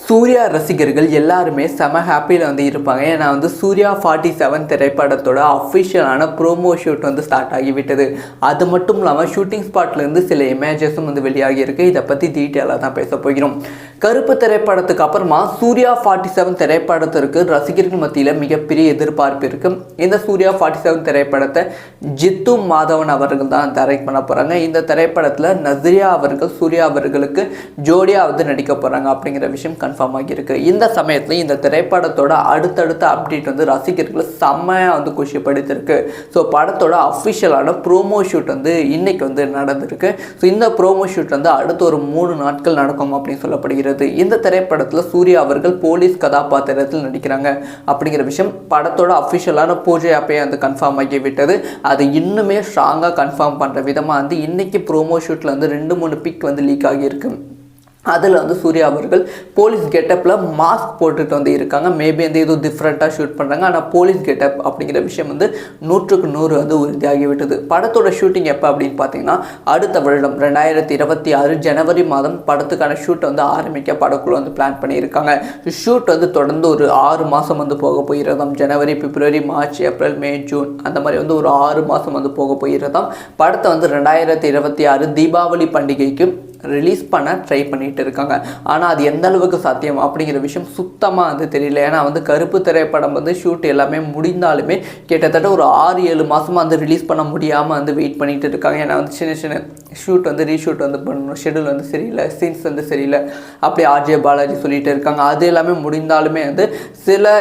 சூர்யா ரசிகர்கள் எல்லாருமே செம ஹாப்பியில் வந்து இருப்பாங்க. ஏன்னா வந்து சூர்யா 47 திரைப்படத்தோட அஃபிஷியலான ப்ரோமோ ஷூட் வந்து ஸ்டார்ட் ஆகிவிட்டது. அது மட்டும் இல்லாமல் ஷூட்டிங் ஸ்பாட்லேருந்து சில இமேஜஸும் வந்து வெளியாகி இருக்குது. இதை பற்றி டீட்டெயிலாக தான் பேச போகிறோம். கருப்பு திரைப்படத்துக்கு அப்புறமா சூர்யா 47 திரைப்படத்திற்கு ரசிகர்கள் மத்தியில் மிகப்பெரிய எதிர்பார்ப்பு இருக்குது. இந்த சூர்யா 47 திரைப்படத்தை ஜித்து மாதவன் அவர்கள் தான் டைரக்ட் பண்ண போகிறாங்க. இந்த திரைப்படத்தில் நஸ்ரியா அவர்கள் சூர்யா அவர்களுக்கு ஜோடியாக வந்து நடிக்க போகிறாங்க அப்படிங்கிற விஷயம் கன்ஃபார்ம் ஆகியிருக்கு. இந்த சமயத்தில் இந்த திரைப்படத்தோட அடுத்தடுத்த அப்டேட் வந்து ரசிகர்கள் செம்மையாக வந்து குஷிப்படுத்திருக்கு. ஸோ படத்தோட அஃபிஷியலான ப்ரோமோ ஷூட் வந்து இன்னைக்கு வந்து நடந்திருக்கு. ஸோ இந்த ப்ரோமோ ஷூட் வந்து அடுத்த ஒரு 3 நாட்கள் நடக்கும் அப்படின்னு சொல்லப்படுகிறது. இந்த திரைப்படத்தில் சூர்யா அவர்கள் போலீஸ் கதாபாத்திரத்தில் நடிக்கிறாங்க அப்படிங்கிற விஷயம் படத்தோட அஃபிஷியலான பூஜை அப்பயே வந்து கன்ஃபார்ம் ஆகிவிட்டது. அது இன்னுமே ஸ்ட்ராங்காக கன்ஃபார்ம் பண்ணுற விதமாக வந்து இன்னைக்கு ப்ரோமோ ஷூட்டில் வந்து 2-3 பிக் வந்து லீக் ஆகியிருக்கு. அதில் வந்து சூர்யா அவர்கள் போலீஸ் கெட்டப்பில் மாஸ்க் போட்டுட்டு வந்து இருக்காங்க. மேபி வந்து ஏதோ டிஃப்ரெண்ட்டாக ஷூட் பண்ணுறாங்க. ஆனால் போலீஸ் கெட்டப் அப்படிங்கிற விஷயம் வந்து 100க்கு 100 வந்து உறுதியாகிவிட்டது. படத்தோட ஷூட்டிங் எப்போ அப்படின்னு பார்த்தீங்கன்னா அடுத்த வருடம் 2026 ஜனவரி மாதம் படத்துக்கான ஷூட்டை வந்து ஆரம்பிக்க படக்குழு வந்து பிளான் பண்ணியிருக்காங்க. ஷூட் வந்து தொடர்ந்து ஒரு 6 மாதம் வந்து போக போகிறதாம். ஜனவரி, பிப்ரவரி, மார்ச், ஏப்ரல், மே, ஜூன் அந்த மாதிரி வந்து ஒரு 6 மாதம் வந்து போக போகிறதாம். படத்தை வந்து 2026 தீபாவளி பண்டிகைக்கு ரிலீஸ் பண்ண ட்ரை பண்ணிட்டு இருக்காங்க. ஆனால் அது எந்த அளவுக்கு சாத்தியம் அப்படிங்கிற விஷயம் சுத்தமாக வந்து தெரியல. ஏன்னா வந்து கருப்பு திரைப்படம் வந்து ஷூட் எல்லாமே முடிந்தாலுமே கிட்டத்தட்ட ஒரு 6-7 மாதமாக வந்து ரிலீஸ் பண்ண முடியாமல் வந்து வெயிட் பண்ணிட்டு இருக்காங்க. ஏன்னா வந்து சின்ன சின்ன ஷூட் வந்து ரீஷூட் வந்து பண்ணணும், ஷெடியூல் வந்து சரியில்லை, சீன்ஸ் வந்து சரியில்லை அப்படி ஆர்ஜே பாலாஜி சொல்லிட்டு இருக்காங்க. அது எல்லாமே முடிந்தாலுமே வந்து சில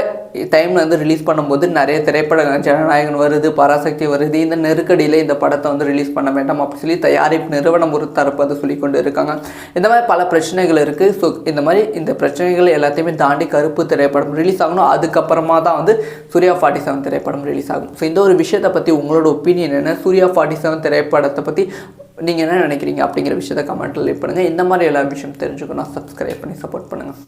டைமில் வந்து ரிலீஸ் பண்ணும்போது நிறைய திரைப்படங்கள் ஜனநாயகன் வருது, பராசக்தி வருது, இந்த நெருக்கடியில் இந்த படத்தை வந்து ரிலீஸ் பண்ண வேண்டாம் அப்படி சொல்லி தயாரிப்பு நிறுவனம் ஒரு தரப்பு வந்து சொல்லி கொண்டு இருக்காங்க. இந்த மாதிரி பல பிரச்சனைகள் இருக்குது. ஸோ இந்த பிரச்சனைகள் எல்லாத்தையுமே தாண்டி கருப்பு திரைப்படம் ரிலீஸ் ஆகணும். அதுக்கப்புறமா தான் வந்து சூர்யா 47 திரைப்படம் ரிலீஸ் ஆகும். ஸோ இந்த ஒரு விஷயத்தை பற்றி உங்களோட ஒப்பீனியன் என்ன? சூர்யா 47 திரைப்படத்தை பற்றி நீங்கள் என்ன நினைக்கிறீங்க அப்படிங்கிற விஷயத்தை கமெண்ட்டில் லீவ் பண்ணுங்கள். இந்த மாதிரி எல்லா விஷயம் தெரிஞ்சுக்கணும். சப்ஸ்கிரைப் பண்ணி சப்போர்ட் பண்ணுங்கள்.